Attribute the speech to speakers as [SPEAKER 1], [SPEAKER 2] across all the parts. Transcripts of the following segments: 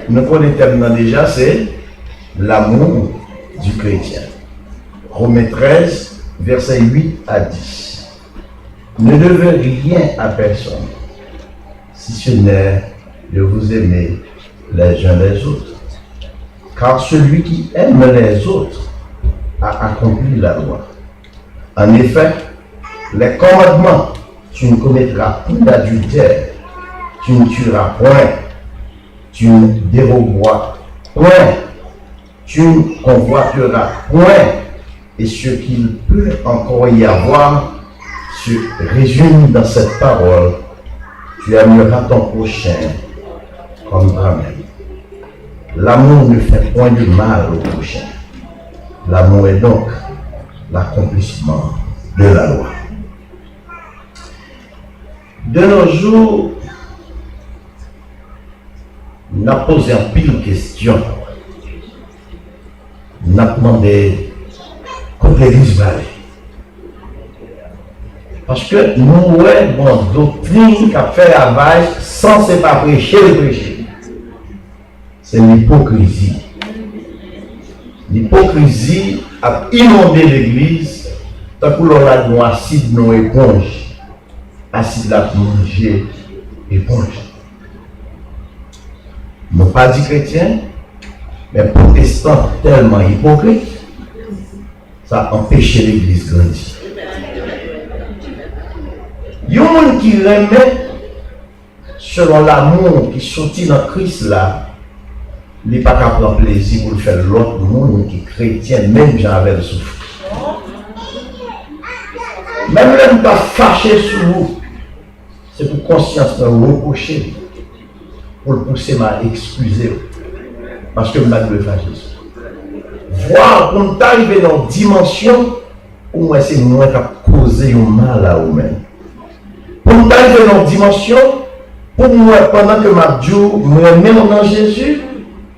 [SPEAKER 1] nous connaissons déjà, c'est l'amour du chrétien. Romains 13, versets 8 à 10. Ne devez rien à personne, si ce n'est de vous aimer les uns les autres. Car celui qui aime les autres a accompli la loi. En effet, les commandements, tu ne commettras point d'adultère, tu ne tueras point, tu ne déroberas point, tu ne convoiteras point, et ce qu'il peut encore y avoir se résume dans cette parole: tu aimeras ton prochain comme toi-même. L'amour ne fait point de mal au prochain. L'amour est donc l'accomplissement de la loi. De nos jours, on a posé un pile de questions. On a demandé comment l'Église va aller. Parce que nous avons une doctrine qui a fait ravage sans se pas prêcher le prêcher. C'est l'hypocrisie. L'hypocrisie a inondé l'Église, tant que l'on a nous acide nos éponges, acide la manger éponge. Nous pas dit chrétiens, mais protestants tellement hypocrites, ça a empêché l'Église de grandir. Il y a un monde qui remet, selon l'amour qui sortit dans Christ là, il n'est pas qu'à prendre plaisir pour faire l'autre monde qui est chrétien, même j'avais le souffle. Même là, nous pas fâché sur vous, c'est pour conscience de reprocher, pour le pousser à excuser, parce que vous n'avez pas fâché. Voir qu'on est arrivé dans une dimension où moi c'est moi qui a causé un mal à vous-même. Pour nous arriver dans une dimension, pour moi, pendant que ma Dieu, moi-même dans Jésus,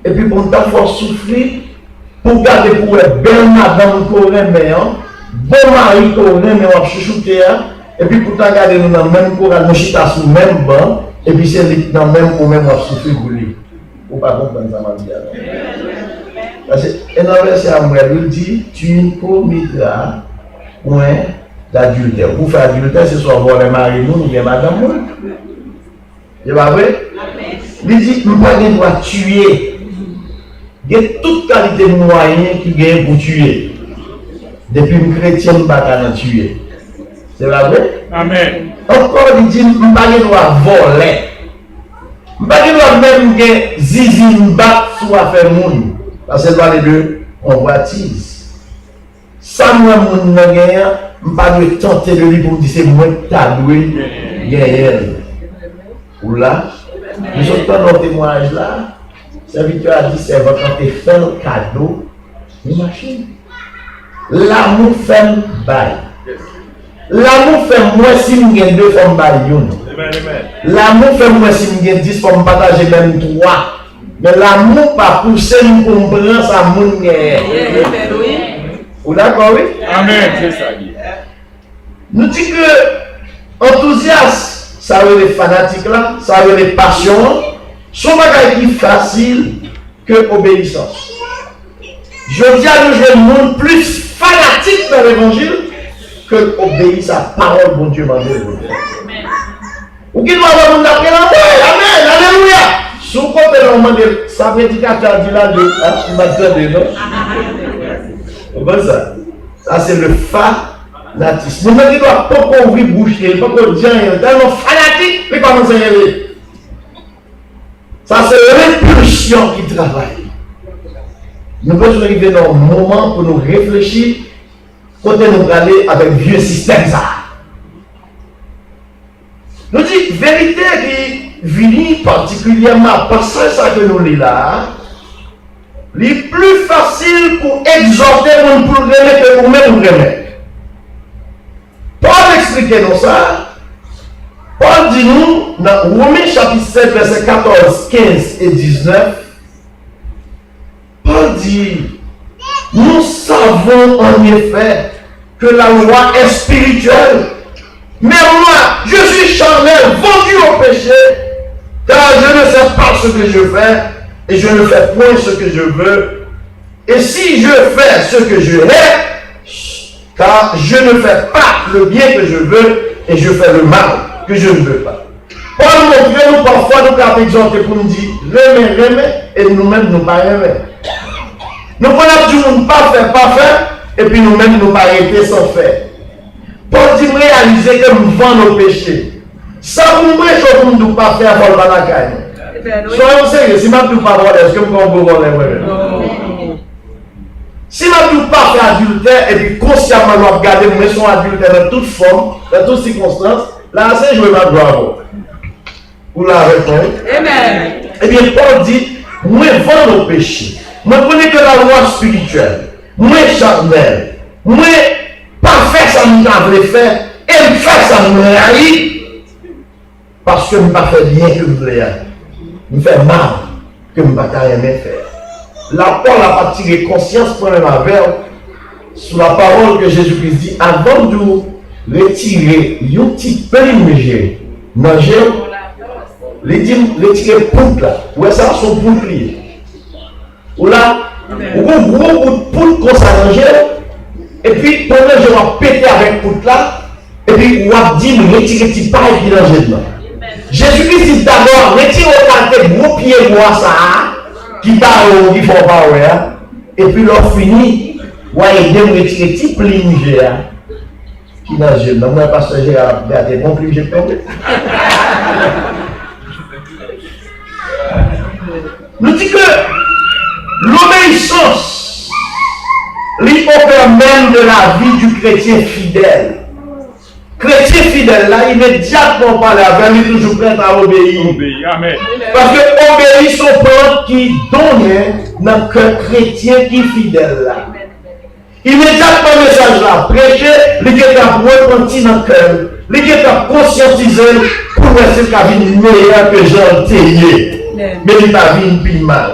[SPEAKER 1] et puis pour nous faire souffrir, pour garder pour être belle madame qu'on aimait, bon mari qu'on aimait, on chouchouté, et puis pour garder nous dans le même courage, nous chita sur le même banc, et puis c'est dans le même pour même souffrir pour lui. Vous ne pouvez pas comprendre ça, ma vie. Parce que un verset à moi, il dit: tu ne commettras point d'adultère. Pour faire adultère, c'est soit voir les maris ou bien madame. C'est pas vrai? Il dit: nous ne pouvons pas tuer. Il y a toute qualité de moyens qui gagnent pour tuer. Depuis une chrétienne, nous ne pouvons pas tuer. C'est pas vrai? Amen. Encore, il dit: nous ne pouvons pas voler. Nous ne pouvons pas même gagner zizi battre sur affaire monde. Parce que dans les deux, on convoitise. Ça, moi, mon gagnant, je ne peux pas tenter de lui pour dire: c'est moi qui t'ai doué, gagner. Ou là, nous sommes dans notre témoignage là. Serviteur a dit: c'est quand tu fais le cadeau, une machine. L'amour fait bail. L'amour fait moi si je gagne 2 femmes bail. L'amour fait moi si je gagne 10 femmes partager même 3. Mais l'amour pas poussé nous comprendre ça mon gagne. Vous d'accord, oui? Amen, c'est ça. Nous disons que enthousiasme, ça veut les fanatiques là, ça veut les passions. Son bagage est facile que obéissance. Je dis à nous, je monde plus fanatique dans l'évangile que obéir à la parole bon Dieu m'a donné. Ou qui doit avoir mon appel en amen, alléluia. Sous côté normalement ça prédicateur dit là de il non. Comment ça? Ça c'est le fanatisme. Nous ne doit pas ouvrir bouche, pas qu'on dit rien, tellement fanatique, mais comment ça y est? Ça, c'est l'impulsion qui travaille. Nous pouvons arriver dans un moment pour nous réfléchir, quand nous aller avec le vieux système. Ça. Nous disons, vérité qui vient particulièrement parce que ça que nous lisons là, c'est plus facile pour exhorter mon pour remettre que nous-mêmes nous remettre. Pour expliquer nous ça, Paul dit nous, dans Romains chapitre 7, versets 14, 15 et 19, Paul dit, nous savons en effet que la loi est spirituelle, mais moi, je suis charnel, vendu au péché, car je ne sais pas ce que je fais, et je ne fais point ce que je veux. Et si je fais ce que je hais, car je ne fais pas le bien que je veux, et je fais le mal que je ne veux pas. Paul montre nous parfois nous avons exemple pour nous dire, remets, et nous-mêmes nous pas remets. Nous prenons du monde pas faire, et puis nous-mêmes nous pas arrêter sans faire. Paul dit réaliser que nous vendons nos péchés. Ça vous prêche au monde de pas faire vol dans la caille. Soyons sérieux, si je ne pas voler, est-ce que vous pouvez voler? Si je ne pas faire adultère et puis consciemment nous regarder mais son adultère dans toute forme, dans toutes circonstances, là c'est jouer ma bravo. Vous l'avez fait? Amen. Eh bien, Paul dit, moi vends nos péchés. Moi connais que la loi spirituelle. Moi charnel. Moi pas faire ça nous avons faire et me faire ça nous réalise. Parce que je ne pas faire bien que je voulais. Je me fais mal que je ne pas rien faire. Là, Paul n'a pas tiré conscience pour même avec sur la parole que Jésus-Christ dit avant de retirer un petit périmètre dans le gel, retirer poudre là. Ouais, ça son bouclier. Ou là, on a un gros bout de poudre comme ça dans le gel. Et puis, pendant que je vais péter avec poudre là, et puis on va dire retirer petit paille qui dans le gel là. Jésus-Christ dit d'abord, retirez au côté gros pied moi ça, qui parle, qui font pas, et puis l'on finit, ouais, bien retirer petit pline qui dans le jeu. Non, moi, parce que j'ai regardé, bon, plus j'ai tombé. Nous dit que l'obéissance, l'hypocrisie même de la vie du chrétien fidèle. Chrétien fidèle, là, immédiatement parler avec lui, toujours prêt à obéir. Amen. Parce que obéir son peuple qui donne dans le cœur chrétien qui est fidèle là. Immédiatement, le message là, prêcher, il est à repentir dans le cœur, il est à conscientiser pour rester qu'à vie meilleure que Jean Théier. Mais il n'a pas vie plus mal.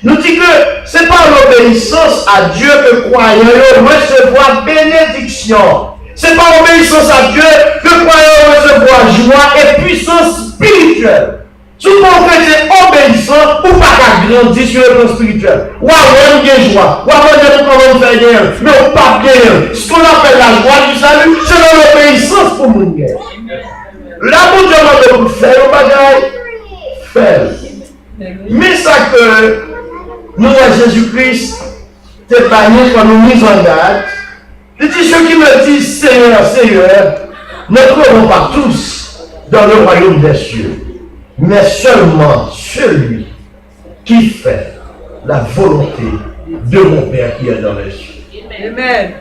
[SPEAKER 1] Nous disons que ce n'est pas l'obéissance à Dieu que croyons recevoir bénédiction. Ce n'est pas l'obéissance à Dieu que croyons recevoir joie et puissance spirituelle. Souvent que c'est obéissant ou pas qu'à grandir sur le plan spirituel. Ou avoir une joie, ou avoir des comment faire bien, mais ou pas bien. Ce qu'on appelle la joie du salut, c'est l'obéissance pour mon gars. Là, mon Dieu m'a demandé de faire le bagage, faire. Mais ça que nous, à Jésus-Christ, c'est pas nous quand nous mis en garde. Il dit ceux qui me disent Seigneur, Seigneur, ne n'entreront pas tous dans le royaume des cieux, mais seulement celui qui fait la volonté de mon Père qui est dans les cieux. Amen.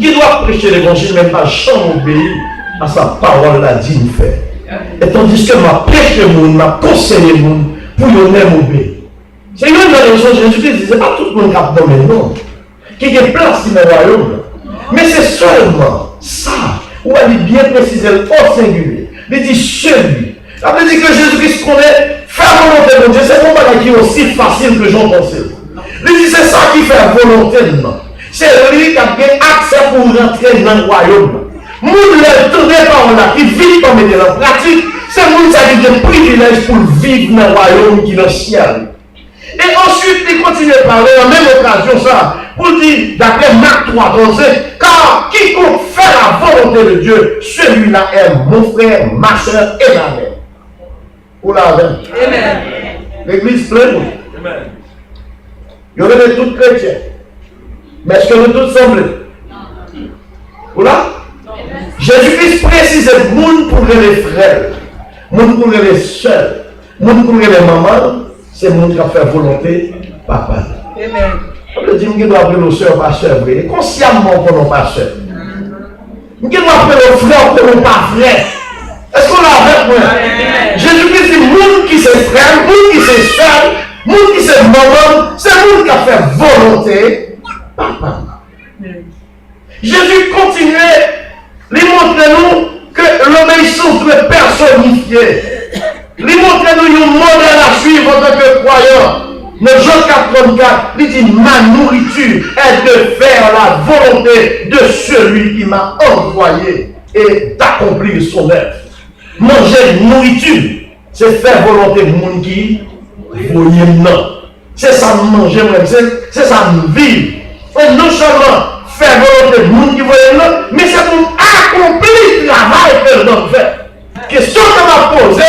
[SPEAKER 1] Qui doit prêcher l'évangile, même pas jamais obéir à sa parole, la digne fait. Et tandis que m'a prêché le monde, m'a conseillé le monde pour y même obéir. C'est une dans les choses, Jésus-Christ disait, pas tout le monde qui a dans mes noms, qui est place dans le royaume. Mais c'est seulement ça, où elle est bien précisée au singulier. Il dit celui. Ça veut dire que Jésus-Christ connaît faire volonté de Dieu. C'est un bagage qui est aussi facile que j'en pensais. Il dit c'est ça qui fait volonté de nous. C'est lui qui a bien accès pour rentrer dans le royaume. Nous les tournés par là, qui vivent comme mettre en pratique, c'est nous qui avons des privilèges pour vivre dans le royaume qui est dans le ciel. Et ensuite, il continue à parler en même occasion ça, pour dire, d'après Marc 3, 11, car quiconque fait la volonté de Dieu, celui-là est mon frère, ma soeur et ma mère. Vous l'avez. Amen. L'église pleine. Amen. Il y aurait tous chrétiens. Mais est-ce que nous tous sommes bleus? Vous l'avez? Jésus-Christ précise le monde pour les frères, le monde pour les soeurs, le monde pour les mamans. C'est mon qui a fait volonté, papa. Amen. On dit que nous devons appeler nos soeurs pas soeurs, consciemment pour nos pas soeurs. Nous devons appeler nos frères pour nos pas frères. Est-ce qu'on l'a avec moi? Jésus-Christ dit, monde qui c'est frère, monde qui c'est soeur, monde qui c'est maman, c'est monde qui a fait volonté, papa. Jésus continuait, lui montrer nous que l'obéissance doit être personnifiée. Il montre-nous un modèle à suivre en tant que croyant. Dans Jean 4,34, il dit ma nourriture est de faire la volonté de celui qui m'a envoyé et d'accomplir son œuvre. Manger nourriture, c'est faire volonté de monde qui voyez-moi. C'est ça me manger, c'est ça me vivre. Non seulement faire volonté de monde qui voyait, mais c'est pour accomplir le travail que l'on fait. Question que m'a posée,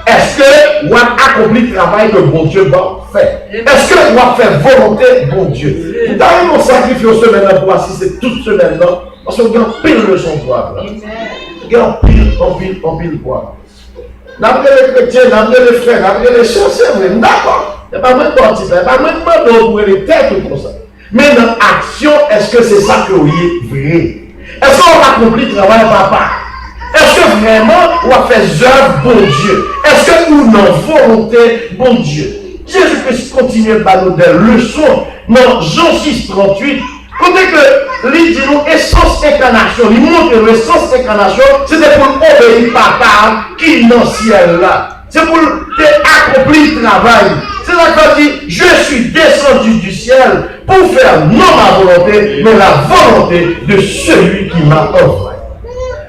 [SPEAKER 1] est-ce que vous accompli le travail que bon Dieu va faire? Est-ce que vous avez fait volonté de bon Dieu? Vous avez mon sacrifice semaine pour assister toute semaine là, parce que vous avez pile de son poids. Vous avez pile poids. D'après les chrétiens, d'après les frères, d'après les sœurs, c'est vrai, d'accord. Il n'y a pas même parti, il n'y a pas même de les têtes comme ça. Mais dans l'action, est-ce que c'est ça que vous êtes vrai? Est-ce qu'on a accompli le travail papa? Est-ce que vraiment on a fait œuvre bon Dieu? Est-ce que nous avons volonté bon Dieu? Jésus-Christ continue par nous des leçons dans Jean 6, 38. Côté que lui dit nous essence incarnation, il montre l'essence incarnation, c'était pour obéir papa qui est dans le ciel là. C'est pour accomplir le travail. C'est là qu'on dit, je suis descendu du ciel pour faire non ma volonté, mais la volonté de celui qui m'a envoyé.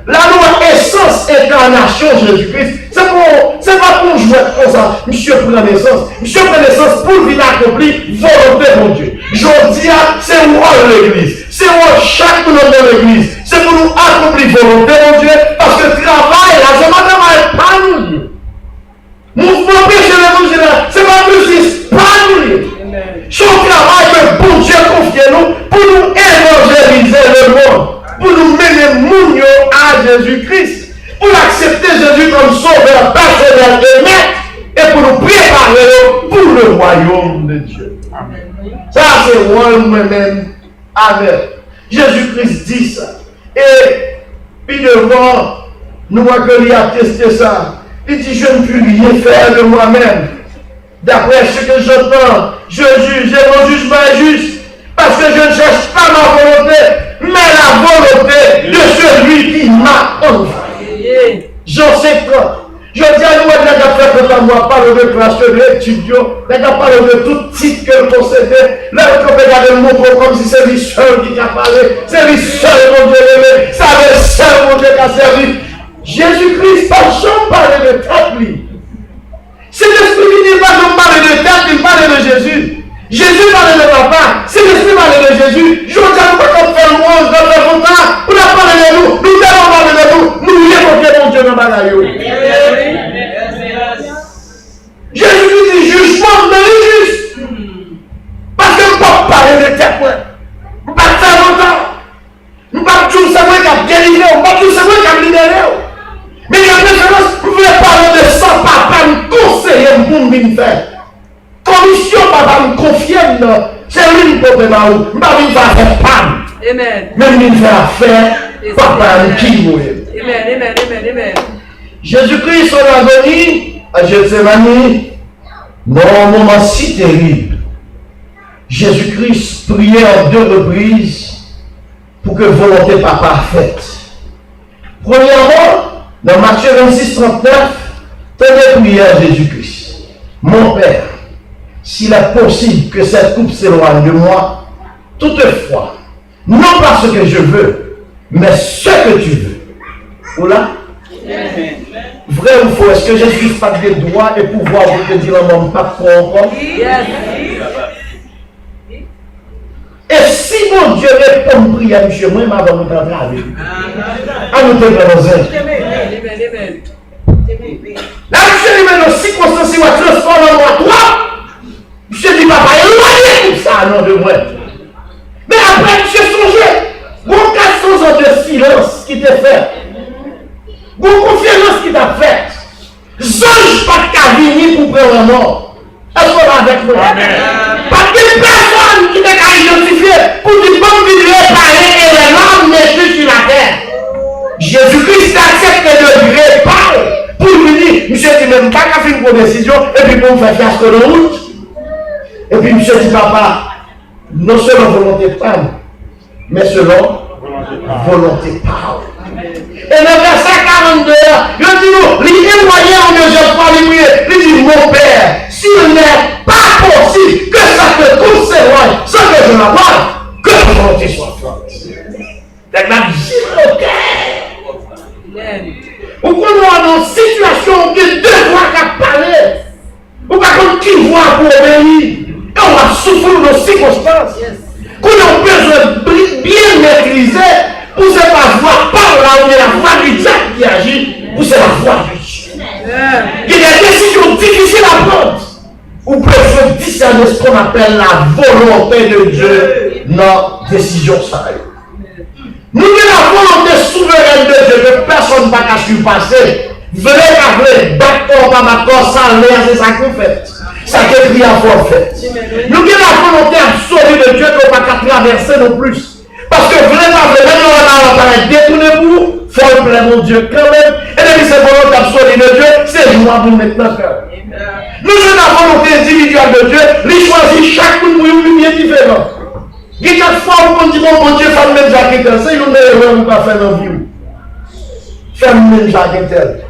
[SPEAKER 1] La loi essence incarnation Jésus-Christ, c'est pas pour jouer comme ça. Monsieur prend naissance. Monsieur prend naissance pour venir accomplir volonté de Dieu. Je dis, c'est rôle de l'église. C'est rôle chaque monde de l'église. C'est pour nous accomplir volonté de Dieu. Parce que le travail, là, c'est pas travail, pas nous. Mouvement péché l'évangile, c'est pas plus, pas nous. Son travail que bon Dieu confie nous pour nous évangéliser le monde. Pour nous mener Mounio à Jésus-Christ, pour accepter Jésus comme sauveur personnel et maître, et pour nous préparer pour le royaume de Dieu. Amen. Ça, c'est moi-même avec. Jésus-Christ dit ça. Et puis devant, nous voyons qu'il a testé ça. Il dit, je ne puis rien faire de moi-même. D'après ce que j'entends, je juge, et mon jugement est juste, parce que je ne cherche pas ma volonté, mais la volonté de celui qui m'a envoyé. Jean 7, je dis à nous, on a fait que moi parle de classe de l'étudiant, on a parlé de tout titre qu'elle possédait, là on peut regarder le mot comme si c'est lui seul qui a parlé, c'est lui seul mon Dieu aimé, c'est le seul mon Dieu qui a servi. Jésus-Christ pas jamais parlé de tête. C'est l'esprit qui dit pas de parler de tête, il parle de Jésus. Jésus parlait de papa, c'est l'esprit parlait de Jésus. Je ne sais pas comment faire le monde dans le content, pour la parler de nous, nous devons parler de nous, nous l'évoquer mon Dieu dans la bagaille. Jésus dit jugement de l'injuste. Parce que nous ne pouvons pas parler de tête, nous ne pouvons pas faire longtemps. Nous ne pouvons pas tout savoir qui a délivré, nous ne pouvons pas tout savoir qui a libéré. Mais il y a une différence, vous pouvez parler de ça, papa, nous conseiller pour nous faire. Commission, papa, me confie, c'est lui qui peut me faire. Je ne vais pas faire femme. Amen. Même il fait affaire, papa, qui mouille. Amen, amen, amen. Jésus-Christ, son agonie, à Gethsémani, dans un moment si terrible, Jésus-Christ priait en 2 reprises pour que volonté papa faite. Premièrement, dans Matthieu 26, 39, tenez prière Jésus-Christ. Mon Père, s'il est possible que cette coupe s'éloigne de moi, toutefois, non pas ce que je veux, mais ce que tu veux. Oula? Vrai ou faux? Est-ce que Jésus n'a pas de droit et pouvoir pour te dire un homme pas trop encore? Et si mon Dieu répond à prière, monsieur, moi, je vais vous entrer avec lui. À nous tenir dans un. Là, monsieur, il met nos circonstances, il va transformer en moi, toi. Monsieur dit, papa, éloignez tout ça, non de moi. Mais après, monsieur, songez, bon 400 ans de silence qui t'est fait. Bon conférence qui t'a fait. Zange pas qu'à venir pour prendre la mort. Est-ce qu'on va avec moi? Parce que personne qui t'a identifié pour dire bon, il réparer et les larmes n'est sur la terre. Jésus-Christ accepte de réparer pour lui dire, monsieur dit même pas qu'à faire une décision et puis pour me faire fiasco de route. Et puis monsieur dit, papa, non selon volonté de femme, mais selon volonté de parole. Et le verset 42, il dit nous, les moyens en mesure de pas lui il dit, mon Père, s'il n'est pas possible que ça te trouve s'éloigne, sans que je la parle, que ta volonté soit faite. C'est la vie, ok. Ou qu'on est dans une situation où il y a 2 voix qui parlent. Ou par contre, qui voit foi pour obéir. Et on va souffrir de circonstances. Qu'on a besoin bien maîtriser pour ne pas voir par là où il y a la voix du diable qui agit, pour c'est la voix de Dieu. Il y a des décisions difficiles à prendre. Ou besoin de discerner ce qu'on appelle la volonté de Dieu dans la décision sérieuse. Nous avons la volonté souveraine de Dieu que personne ne va surpasser. Venez avec d'accord, pas d'accord, sans l'air, c'est ça qu'on fait. Ça que pris à forfait. Nous avons la volonté absolue de Dieu qu'on ne va pas traverser non plus. Parce que vraiment, on va détourner pour il faut plaire mon Dieu quand même. Et puis cette volonté absolue de Dieu, c'est moi pour maintenant cœur. Nous avons la volonté individuelle de Dieu, il choisit chaque pour une bien différent. Il y a quelques fois où on dit mon Dieu, femme même Jacques c'est une erreur ou pas faire dans la vie. Femme même Jacques tel.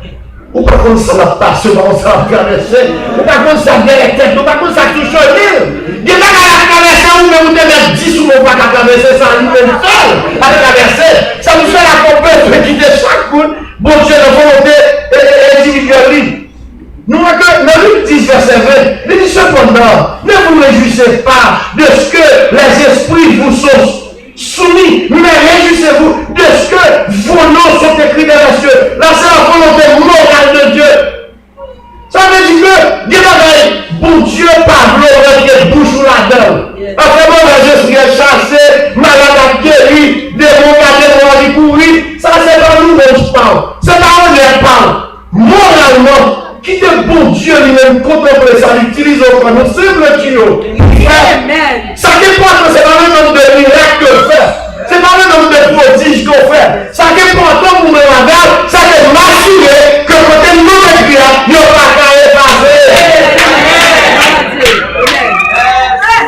[SPEAKER 1] Ou pas comme ça la passe, ou pas comme ça la traverser, ou pas comme ça la tête, ou pas comme ça touche l'île. Il y a pas qu'à traverser, ou même vous devez 10 ou vous pas qu'à traverser, ça nous même seul à traverser. Ça nous fait la compétence de quitter chaque coup, bon Dieu, la volonté individuelle. Nous voyons que dans Luc 10, verset 20, il dit cependant, ne vous réjouissez pas de ce que les esprits vous sont soumis, mais réjouissez-vous de ce que vos noms sont écrits dans les cieux. Là, c'est la volonté morale de Dieu. Ça veut dire que Dieu va bon Dieu par l'eau qui bouche ou là-dedans. Après, moi, je suis chassé, malade à guéri, démon à démon à courir. Ça, c'est pas nous dont je parle. C'est pas on les parle. Moralement, qui te bon Dieu lui-même contempler ça, l'utilise au point. Nous sommes le tuyau. Ça dépend que c'est pas le nombre de miracles que fait. C'est pas le nombre de prodiges qu'on fait. Ça dépend pour nous regarder, ça de m'assurer que côté mauvais bien, il n'y a pas qu'à effacer.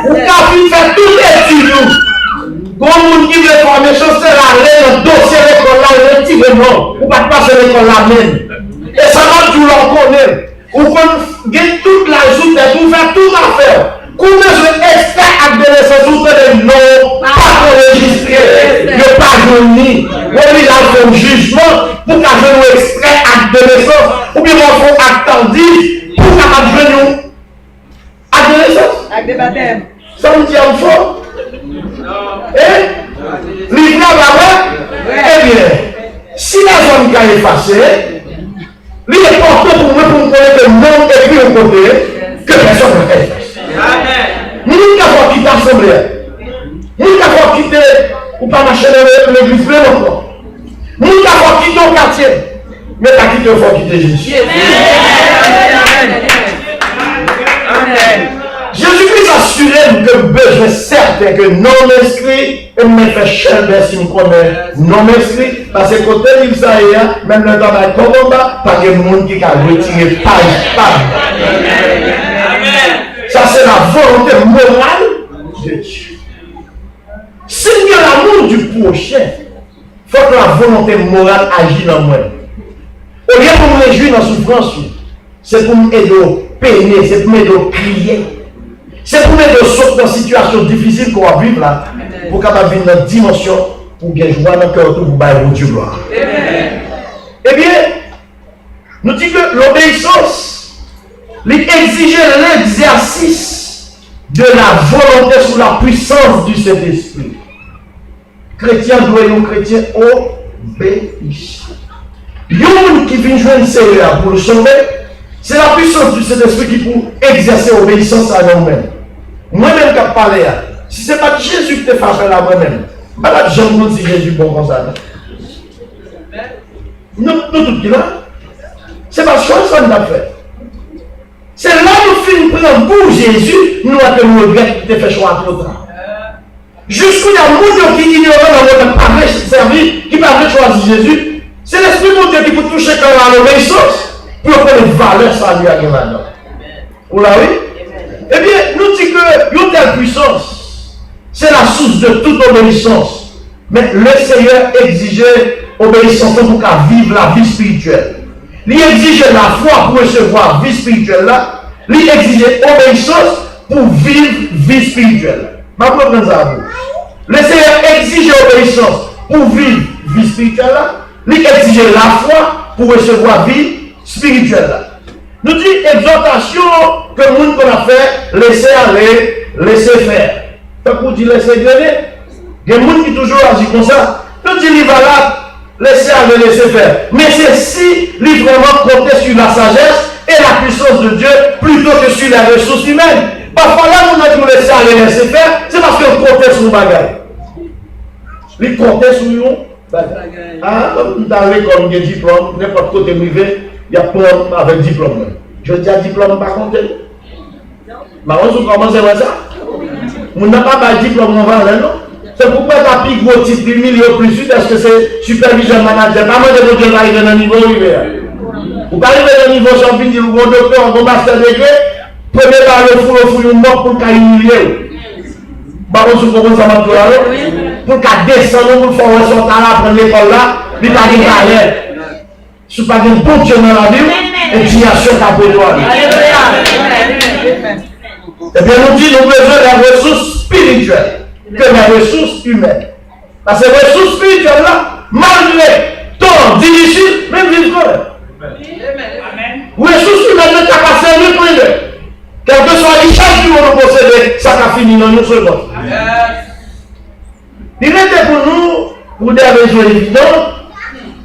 [SPEAKER 1] Vous pouvez faire tout les tuyaux. Quand vous qui veut former chose, c'est la dans le dossier de l'école là, effectivement. Vous ne pouvez pas passer l'école là même. Et ça va tout l'en connaître. Vous pouvez toute la journée, vous faire toute affaire. Combien je extrait acte de naissance, vous tenez non, pas enregistré, ne pas journée. Vous avez fait un jugement pour qu'à jouer extrait acte de naissance, ou bien on fait acte tandis pour qu'à jouer acte de naissance.
[SPEAKER 2] Acte de baptême.
[SPEAKER 1] Ça vous dit en faux? Eh? Livre là-bas? Eh bien, si la zone est effacée, il est important pour moi pour me connaître le nom écrit au côté que personne ne fait. Nous n'avons pas quitté l'assemblée. Nous n'avons pas quitté ou pas marcher dans l'église même encore. Nous n'avons pas quitté le quartier. Mais pas quitté, il faut quitter Jésus. Jésus-Christ assurait que besoin certain que non-inscrit, et me fait cher si me connaît non-inscrit, parce que côté l'Isaïa, même le travail comme ça, pas de monde qui a retiré page par ça, c'est la volonté morale de Dieu. S'il y a l'amour du prochain, il faut que la volonté morale agisse dans moi. Au lieu de me réjouir dans la souffrance, c'est pour m'aider à peiner, c'est pour m'aider à crier. C'est pour m'aider à sortir dans une situation difficile qu'on va vivre là, pour qu'on vivre dans une dimension pour bien jouer dans le cœur tout pour bailler Dieu gloire. Eh bien, nous disons que l'obéissance, l'exige l'exercice de la volonté sous la puissance du Saint-Esprit. Chrétien doit être un chrétien obéissant. L'homme qui vient jouer une Seigneur pour le sauver, c'est la puissance du Saint-Esprit qui peut exercer l'obéissance à nous-mêmes. Moi-même qui parle, si ce n'est pas Jésus qui te fait appel à moi-même, alors je me dis Jésus bon comme ça. Nous tous qui là, c'est pas choix ça nous a fait. C'est là que nous finissons pour Jésus, nous avons regret de faire choix trop tard. Jusqu'où il y a beaucoup qui ignorent dans notre parler servir, qui parlent choisir Jésus, c'est l'Esprit de Dieu qui peut toucher quand on a l'obéissance pour qu'on ait valeur salut à nous. Vous l'avez? Eh bien, nous disons que une telle puissance, c'est la source de toute obéissance. Mais le Seigneur exigeait obéissance pour qu'on vive la vie spirituelle. Il exigeait la foi pour recevoir vie spirituelle là. Il exigeait obéissance pour vivre vie spirituelle. Ma propre ça. Le Seigneur exigeait obéissance pour vivre vie spirituelle là. Il exigeait la foi pour recevoir vie spirituelle là. Nous dit exhortation que le monde qu'on a fait, laisser aller, laisser faire. Fait qu'on dit laisser aller. Il y a des gens qui toujours agit comme ça. Nous dit il va là, laisser aller, laisser faire. Mais c'est si il vraiment compter sur la sagesse et la puissance de Dieu plutôt que sur les ressources humaines. Parfois là, on a dit laisser aller, laisser faire, c'est parce qu'on comptait sur le bagage. Il comptait sur nous. Ah, dans l'école, il y a diplôme, n'importe côté privé, il y a problème avec diplôme. Je dis à diplôme, pas compter. Mais on commence à voir ça. On n'a pas de diplôme, on va là, non? C'est pourquoi tu as pris gros titre, millions plus suite, est-ce que c'est supervision manager? Pas moi de vous arriver dans le niveau privé. Vous arrivez dans le niveau champion, vous avez un docteur, un master degré, prenez par le fou, le mort pour qu'il humilier. Bah, on se comprend ça maintenant. Pour qu'à descendre, pour faire un sort à prendre l'école là, il n'y a pas de carrière. Si pas de bon Dieu dans la vie, et puis il y a ce qu'a besoin. Eh bien, nous disons, nous avons besoin des ressources spirituelles que des ressources humaines. Parce que les ressources spirituelles là, malgré temps difficile, même vivre quand même. Les ressources humaines ne t'ont pas servi pour eux. Quel que soit les charges que nous possédons, ça a fini dans une seconde. Il était pour nous, pour des raisons évidentes,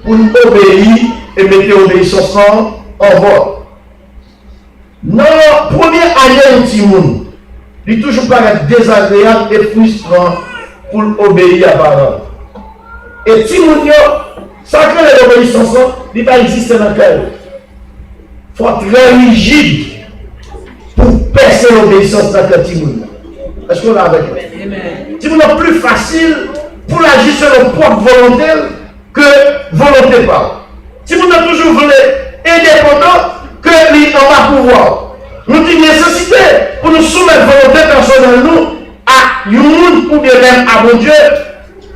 [SPEAKER 1] pour nous obéir et mettre l'obéissance en voie. Dans la première année de Timoun, il toujours paraît désagréable et frustrant pour obéir à parole. Et Timoun, ça crée l'obéissance, il ne va pas exister dans le cœur. Il faut être très rigide pour percer l'obéissance dans le Timoun. Est-ce qu'on est avec nous? Timoun est plus facile pour agir selon propre volonté que volonté pas. Timoun a toujours voulu indépendant que lui en va pouvoir. Nous disons nécessité pour nous soumettre volonté personnelle nous à une ou bien même à mon Dieu,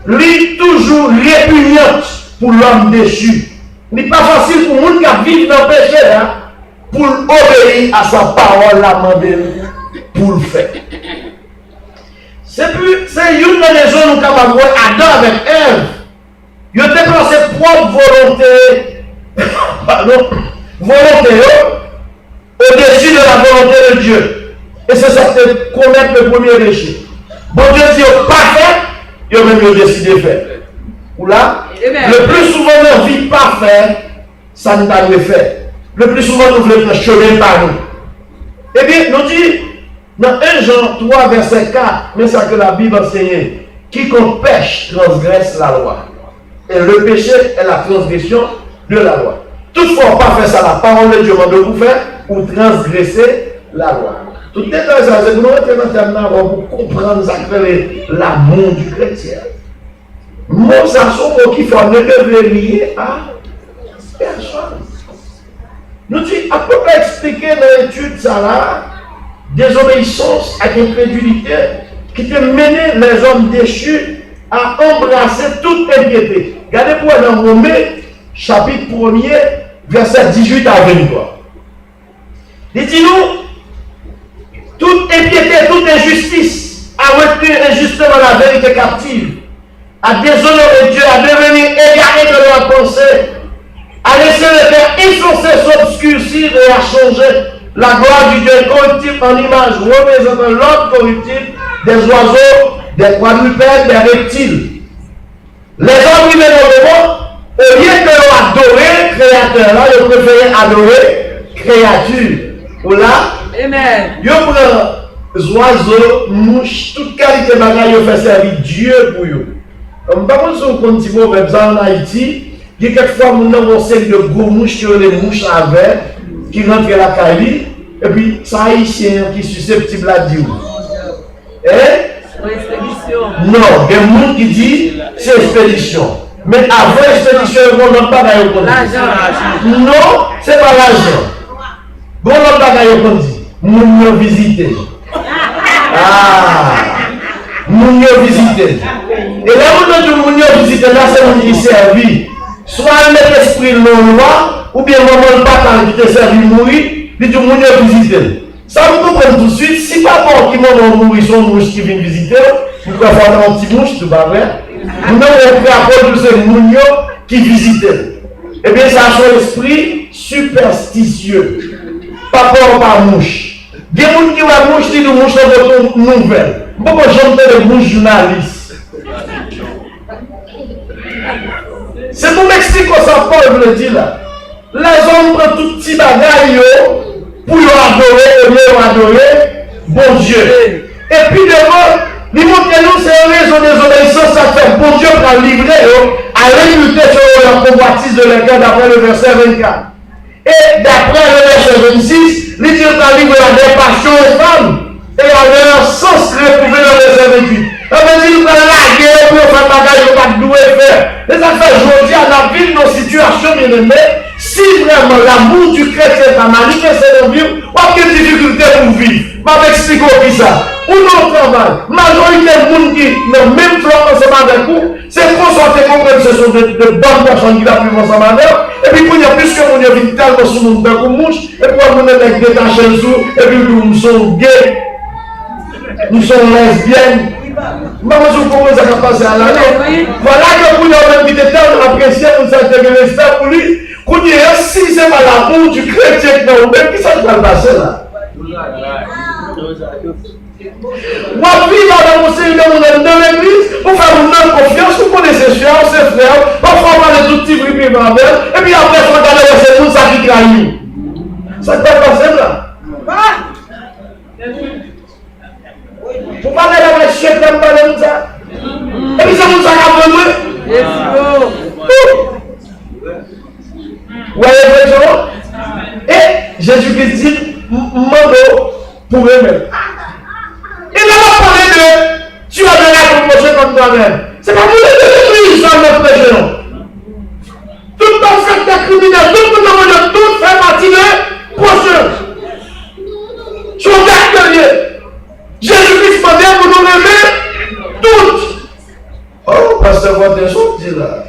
[SPEAKER 1] lui toujours répugnante pour l'homme déchu. Ce n'est pas facile pour nous qui vivent dans le péché hein, pour obéir à sa parole la demander pour le faire. C'est une des raisons nous sommes capables de voir Adam avec Ève. Ils ont déplacé propre volonté, au-dessus de la volonté de Dieu. Et c'est ça que commettre le premier péché. Bon Dieu dit pas fait, ils ont même décidé de faire. Ou là, le plus souvent dans la vie pas faire, ça ne va pas le faire. Le plus souvent nous voulons faire chemin par nous. Eh bien, nous dit, dans 1 Jean 3, verset 4, mais ça que la Bible enseigne, quiconque pêche transgresse la loi. Et le péché est la transgression de la loi. Toutefois, pas faire ça, la parole de Dieu m'a de vous faire ou transgresser la loi. Tout est dans ça, c'est que nous avons pour comprendre ça que l'amour du chrétien. Moi, ça sont qui font ne devrait lier à personne. Nous disons, à peu près expliquer dans l'étude ça là, désobéissance à incrédulité qui te menait les hommes déchus à embrasser toute impiété. Regardez pour dans Romains, chapitre 1er, verset 18 à 23. Il dit nous, toute impiété, toute injustice a retenu injustement la vérité captive, a déshonoré Dieu, a devenu égaré de leur pensée, a laissé le cœur insensé s'obscurcir et a changé la gloire du Dieu corruptible en image représentant l'ordre corruptible des oiseaux, des quadrupèdes, des reptiles. Les hommes qui viennent au monde, au lieu de adorer créateur, là, ils préfèrent adorer créature. Ou là,
[SPEAKER 2] Amen.
[SPEAKER 1] Ils prennent oiseaux, mouches, toute qualité de bagaille, ils font servir Dieu pour eux. Par contre, si on continue avec ça en Haïti, il y a quelquefois, nous avons une série de gros mouches qui ont les mouches avec, qui rentrent à la caille, et puis, c'est un haïtien qui est susceptible à dire. Non, il y a un monde qui dit c'est expédition. Mais avant l'expédition, on n'a pas d'ailleurs qu'on dit. Non, ce n'est pas l'argent. On n'a pas d'ailleurs qu'on dit. Nous nous visiter. Nous nous visiter. Et là, on nous visiter, là, c'est mon qui servi. Soit met l'esprit non loi, ou bien maman le bâtard qui te servi mourir, dit tout le monde visiter. Ça vous comprend tout de suite, si papa qui m'a mourir son mouche qui vient visiter, vous pouvez avoir un petit mouche, tout va vrai. Nous avons pris à cause de ce mounio qui visitait. Eh bien, ça a son esprit superstitieux. Papa ou pas mouche. Il y a des gens qui ont mouche, qui ont mouche dans votre nouvelle. Pourquoi j'entends les mouches journalistes? C'est pour m'expliquer ça, Paul le dit là. Les hommes prennent tout petit bagaille pour adorer bon Dieu. Et puis devant, les montrent que nous, c'est une raison des obéissances à faire. Bon Dieu pour livrer à résulter sur la convoitise de l'Église d'après le verset 24. Et d'après le verset 26, il dit qu'on livre des passions aux femmes. Et il y avait un sens retrouvé dans le verset 28. Ça veut dire qu'on a la guerre pour faire bagage qu'on pas doué faire. Et ça fait aujourd'hui à la ville, nos situations bien aimées, si vraiment l'amour du chrétien est manifesté dans la vie, on a des difficultés pour vivre. Je vais expliquer qui ça. Ou non travail, majorité de gens qui n'ont même pas ensemble avec vous, c'est pour sortir comprendre que ce sont de bonnes personnes qui vivent ensemble avec eux. Et puis, il y a plus que mon vie tellement sur mon temps comme mouche, et puis on est avec des tâches en dessous, et puis nous sommes gays, nous sommes lesbiennes. Maman, je propose à passer à l'année. Voilà que pour nous, on a mis des temps appréciés, nous avons intégré ça pour lui. Qu'on dit, si c'est pas l'amour du chrétien qui nous met, qui ça va passer là? Moi, je vis dans mon Seigneur, dans l'église, pour faire une bonne confiance, pour connaître ses soeurs, ses frères, parfois on parle de tout petit bruit, et puis après, il faut aller vers ces gens qui trahissent. Ça ne peut pas passer là. Vous parlez de la chef de parler de ça. Et puis, c'est comme ça qu'on a besoin. Vous voyez, frère? Et Jésus-Christ dit, mando pour eux-mêmes. Il n'a pas parlé de tu as donné à ton prochain comme toi-même. C'est pas pour l'église, ça ne prêche non. Tout ton secteur criminel, tout le monde, tout fait partie de prochain. Tu regardes Dieu. Jésus-Christ m'a dit pour nous aimer toutes. Oh, pasteur, votre chose dit là.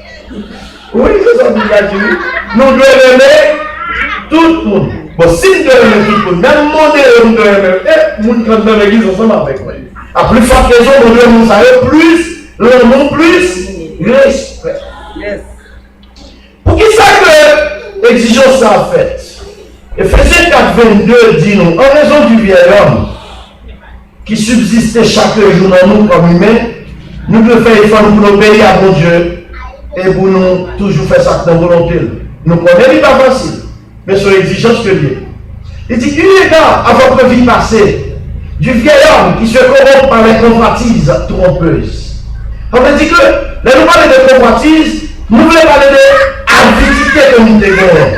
[SPEAKER 1] Oui, c'est ça qu'il a dit. Nous devons aimer tout le monde. Bon, si nous devons aimer tout le monde, même le monde nous devons aimer. Et nous sommes dans l'église ensemble avec moi. À plus forte raison, nous devons savoir plus, le nom plus, respect. Yes. Pour qui ça que l'exigence ça a fait? Ephésiens 4, 22 dit nous, en raison du vieil homme qui subsistait chaque jour dans nous comme humains, nous devons faire effort pour nous obéir à mon Dieu et pour nous toujours faire ça dans volonté. Nous connaissons, il n'est pas facile, mais c'est l'exigence que Dieu. Il dit, une égard à votre vie passée, du vieil homme qui se corrompt par les convoitises trompeuses. On veut dire que, là nous parlons de convoitises, nous voulons parler d'avidité que nous avons.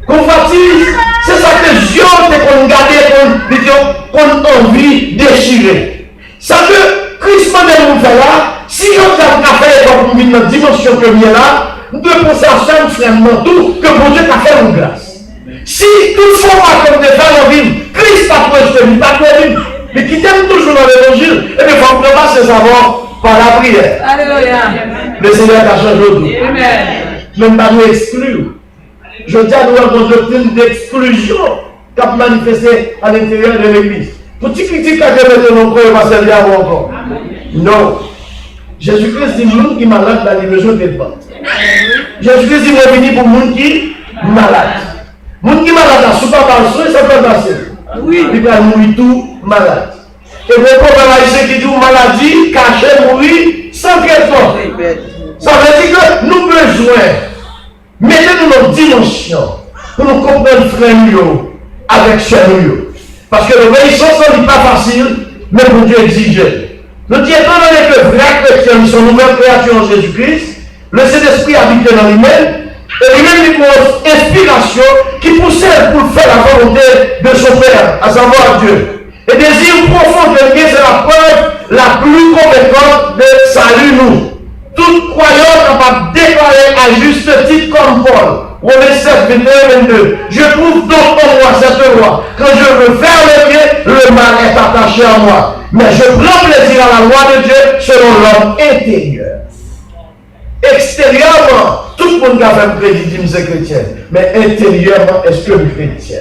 [SPEAKER 1] Convoitise, c'est ça que Dieu qu'on garde, qu'on envie déchirer. Ça que Christ m'a dit là, si on a fait comme une dimension que nous là, nous devons penser à ça, nous tout que bon Dieu a fait une grâce. Si toutefois, comme des femmes en vie, Christ a projeté, il n'a pas projeté, mais qui t'aime toujours dans l'évangile, et bien, il faut que ses savoir par la prière. Alléluia. Le Seigneur a changé tout. Amen. Même pas nous exclure. Je dis à nous une doctrine d'exclusion qui a manifesté à l'intérieur de l'église. Pour tu critiques à Dieu de nos frères, il va servir à vous encore. Non. Jésus-Christ dit monde qui est malade, la livraison des ventes. Jésus-Christ dit moi venu pour monde qui est malade. Monde qui est malade, à souper par le soin, ça peut passer. Oui. Il va mourir tout malade. Et le problème qui dit maladie, caché, mourir, sans traitement. Ça veut dire que nous besoin, mettez-nous dans dimension pour nous comprendre frère avec chère nous. Parce que l'obéissance n'est pas facile, mais pour Dieu exige. Nous disons étant donné que vrais chrétiens, nous sommes nouvelles créatures en Jésus-Christ, le Saint-Esprit habite dans lui-même, et lui-même lui pose inspiration qui pousse pour faire la volonté de son Père, à savoir Dieu. Et désir profond de Dieu, c'est la preuve la plus compétente de salut nous. Tout croyant capable de déclarer à juste titre comme Paul, Romains 7, 21, 22. Je trouve donc en moi cette loi. Quand je veux faire le bien, le mal est attaché à moi. Mais je prends plaisir à la loi de Dieu selon l'homme intérieur. Extérieurement, tout le monde a fait un prédidim, c'est chrétien. Mais intérieurement, est-ce que le chrétien?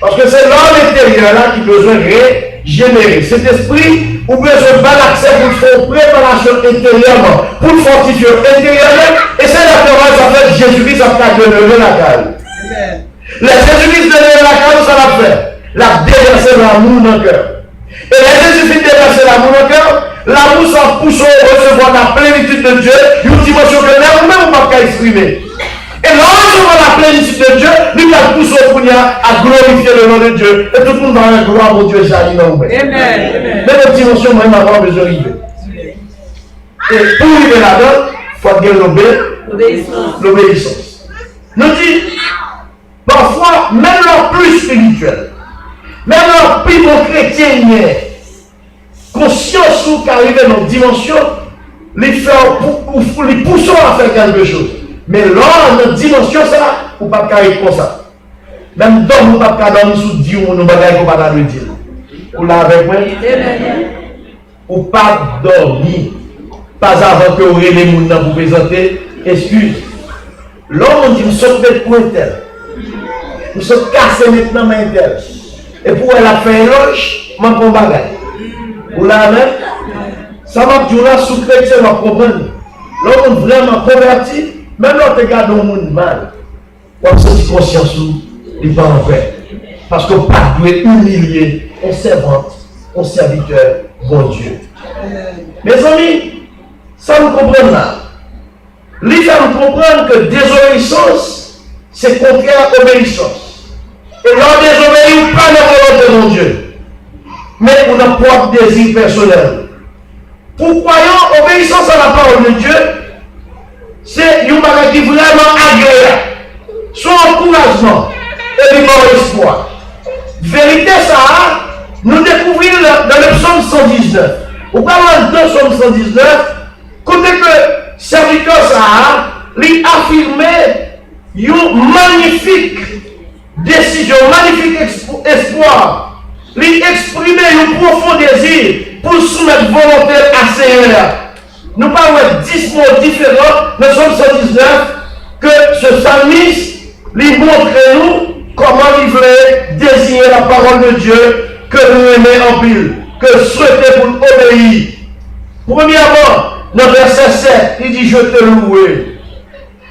[SPEAKER 1] Parce que c'est l'homme intérieur là qui a besoin de régénérer. Cet esprit, ou besoin de l'accès pour faire préparation intérieurement, pour le fortifier intérieurement. Et c'est la parole, ça fait Jésus-Christ, ça fait de lever la caille. Les Jésus-Christ de la cause, ça l'a fait. La déverser l'amour dans le cœur. Et les Jésus-Christ déverser l'amour dans le cœur, l'amour s'en pousse au recevoir la plénitude de Dieu, une dimension que nous-mêmes ne pouvons pas exprimer. Et là, on recevoir la plénitude de Dieu, nous va pousser au Kounia à glorifier le nom de Dieu. Et tout le monde va avoir gloire au Dieu, j'arrive dans vous. Amen. Même une dimension, moi, je vais avoir besoin d'arriver. Et pour arriver là-dedans, il faut gagner l'obéissance. Nous dit, parfois, même leur plus spirituel, même leur plus bon chrétien, conscience ou qu'arriver dans une dimension, les poussons à faire quelque chose. Mais là, dans notre dimension, ça, ou pas carré comme ça. Même dans vous, pas dormir sous Dieu, ou nous bagaille qu'on pas le dire. Ou là avec moi, ou pas dormir, pas avant que vous ayez les gens pour vous présenter, excuse. L'homme dit, nous sommes des points tels. Nous sommes cassés maintenant, main tels. Et pour elle a fait un éloge, je m'en bagaille. Ou là même, ça m'a dit là, sous chrétien, m'a comprendre. L'homme vraiment converti, même l'autre regarde le monde mal. On se dit conscience où il va en paix. Parce qu'on pas doit humilier un servante, un serviteur, bon Dieu. Mes amis, ça nous comprend là. Il faut nous comprendre que désobéissance, c'est contraire à obéissance. Et l'on désobéit pas la volonté de mon Dieu, mais pour notre propre désir personnel. Pour croyant, obéissance à la parole de Dieu, c'est une chose qui est vraiment agréable. Son encouragement et le bon espoir. Vérité, ça, nous découvrons dans le psaume 119. Au parlant de psaume 119, côté que serviteur ça, lui affirmait une magnifique décision, magnifique espoir. Lui exprimer un profond désir pour soumettre volonté à Seigneur. Nous parlons de 10 mots différents dans Psaume 119 que ce psalmiste lui montre nous comment il voulait désigner la parole de Dieu que nous aimons en pile, que souhaiter pour obéir. Premièrement, dans le verset 7, il dit je te loue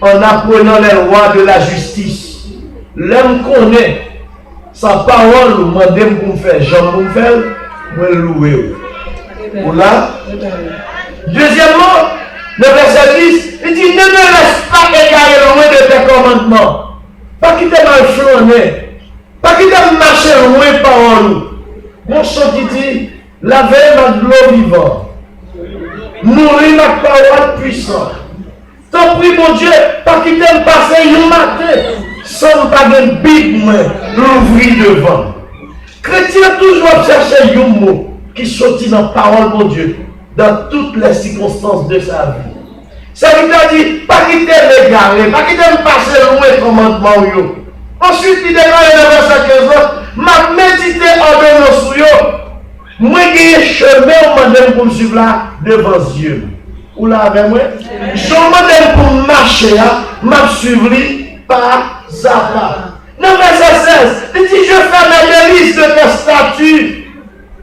[SPEAKER 1] en apprenant les lois de la justice. L'homme connaît sa parole, nous demandons pour me faire, Jean pour me faire, moi louer. Ou là. Deuxièmement, le verset 10, il dit ne me laisse pas égarer loin de tes commandements. Pas quitter mal flâner. Pas quitter marcher loin par nous. Mon chant qui dit lavez ma de l'eau vivante. Nourrir ma parole puissante. Tant pis, mon Dieu, pas quitter me passer un matin sans pas de Bible, l'ouvrir devant. Chrétien toujours chercher un mot qui sortit dans la parole de Dieu dans toutes les circonstances de sa vie. Ça veut dire, pas quitter l'égarer, pas quitter me passer loin le commandement. Ensuite, il déclare dans le verset 15, m'a médité en dehors sur yo. Moi, j'ai un chemin pour me suivre là devant Dieu. Ou là avec moi? Je demande pour marcher, m'a suivre pas à pas. Dans le verset 16, il dit, je fais mes délices de tes statuts.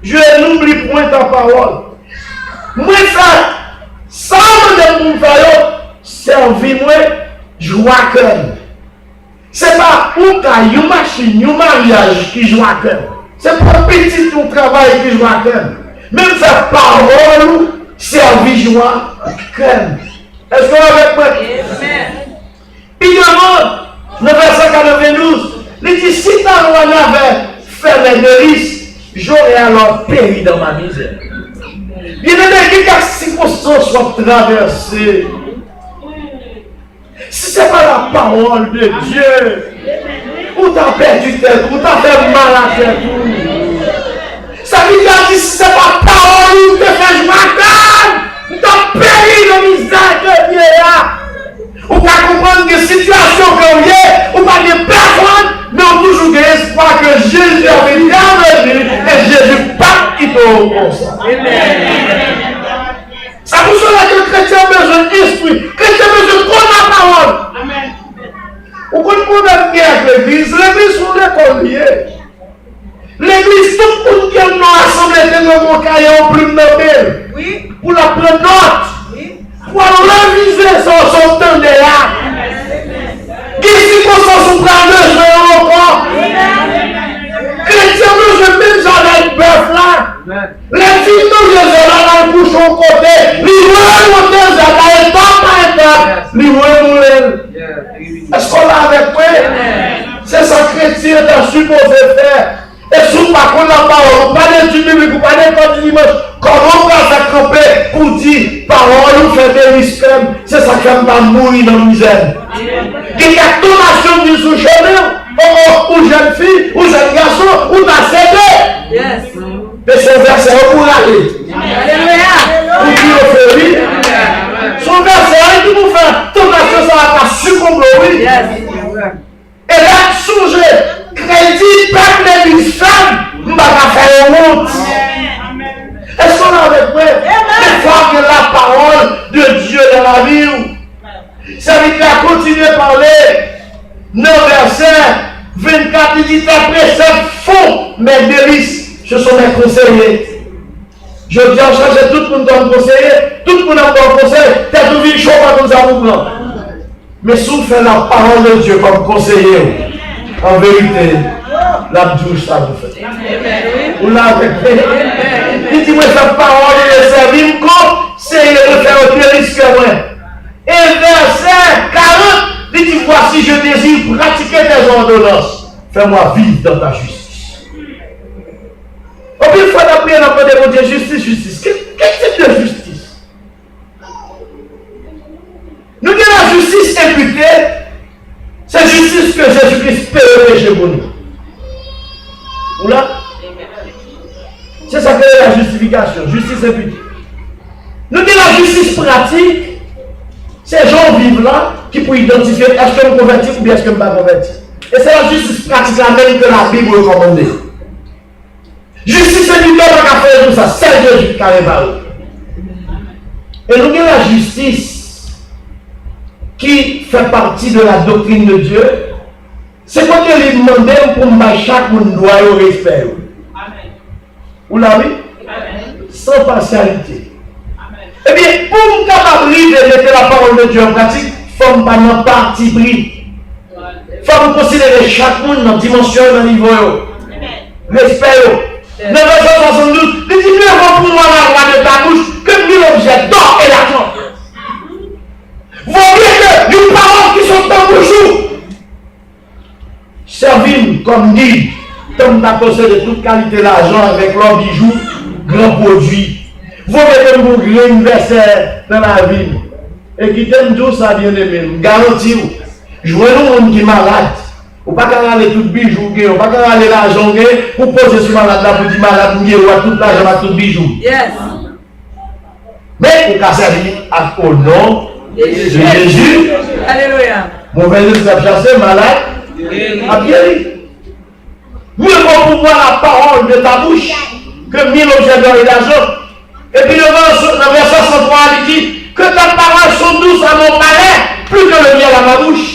[SPEAKER 1] Je n'oublie point ta parole. Moi, ça me demande pour faire, servir-moi, joie cœur. C'est pas une machine, un mariage qui joue à cœur. C'est pas petit ton travail qui joue à cœur. Même sa parole, servir joie cœur. Est-ce qu'on est avec moi? Il demande, le verset 92, il dit, si ta loi n'avait fait mes délices, j'aurais alors péri dans ma misère. Il y a des gens qui circonstances soient traversées. Si ce n'est pas la parole de Dieu, ou tu as perdu tête, ou tu as fait mal à tête. Ça veut dire que si ce n'est pas la parole, ou tu te fais jouer, ou tu as péri dans la misère que Dieu a. Ou tu as compris que situation comme il ou pas de personne, mais on toujours l'espoir que Jésus a venu et Jésus pas qui peut comme ça. Ça vous savez que le chrétien a besoin d'esprit, le chrétien a besoin de la parole. Amen. Vous comprenez bien avec l'église, l'église sont l'école liée. L'église, tout le monde qui est dans l'assemblée de mon cahier en plume de oui. Pour la prendre note, oui. Pour réviser son temps de là. Qui si qu'on s'en souvient de mange même jardin de bœuf là. Les filles mangent les jardins dans le bouchon côté. Les rois montent les jardins, étape par étape. Les rois moulent. Est-ce qu'on l'a avec moi? C'est ça que chrétien est supposé faire. Et sous par contre la parole, pas d'études bibliques, pas d'école du dimanche, comment on va s'accroper pour dire parole ou faire des risques, c'est ça qui va mourir dans la misère. Il y a toute nation qui sous chemin, ou jeune fille, ou jeune garçon, ou ta cédé. Et son verset pour aller. Alléluia. Pour dire au féri. Son verset, il nous fait, toute nation ça va pas succomber, oui. Et là, songez, crédit, peuple d'une femme, nous ne pouvons pas faire une honte. Est-ce qu'on a avec moi? Il faut que la parole de Dieu dans la vie, ça veut dire continuer à parler. Dans le verset 24, il dit après ça, font mes délices. Ce sont mes conseillers. Je dis en charge, tout le monde doit me conseiller, tout le monde doit me conseiller. Tu as tout vu chaud quand nous avons pris. Mais si on fait la parole de Dieu comme conseiller, en vérité, la douche, ça vous fait. Vous l'avez fait. Il dit, moi, cette parole, il est servi, c'est de faire autre risque que moi. Et verset 40, il dit, voici, je désire pratiquer tes ordonnances. Fais-moi vivre dans ta justice. Au plus, il faut appeler dans le Dieu, justice, justice. Quel type de justice? Nous avons la justice imputée, c'est justice que Jésus-Christ paie le péché pour nous. Ou là? C'est ça que est la justification, justice imputée. Nous avons la justice pratique, c'est gens vivent là qui pour identifier est-ce que je me convertis ou bien est-ce que je ne me pas converti. Et c'est la justice pratique la même que la Bible recommande. Justice imputée, on va faire tout ça, c'est Jésus qui a réparé. Et nous avons la justice qui fait partie de la doctrine de Dieu, c'est quoi que lui demande pour que chaque monde doit au respect. Amen. Vous l'avez? Sans partialité. Eh bien, pour nous capable de mettre la parole de Dieu en pratique, il faut pas dans parti pris. Il faut considérer chaque monde dans dimension, dans niveau. Respect. 972, il dit mieux vaut pour moi la loi de ta bouche que 1000 objets d'or et d'argent. Vous voyez que les paroles qui sont dans vos jours servent comme dit, comme tu as possédé toute qualité d'argent avec l'or bijoux, grand produit. Vous mettez un grand universel dans la vie. Et qui t'aime tout ça, bien aimé, garantis vous. Jouez le monde qui est malade. Ou pas qu'à aller tout bijou, ou pas qu'à aller l'argent pour poser sur malade là pour dire malade, ou à tout l'argent, à tout bijou. Yes. Mais pour qu'à servir au nom de Jésus. Alléluia. Mauvais esprit a chassé, malade, a guéri. Mieux vaut pour voir la parole de ta bouche que 1000 objets d'or et d'argent. Et puis le verset 103, il dit que ta parole sont douces à mon palais, plus que le miel à ma bouche.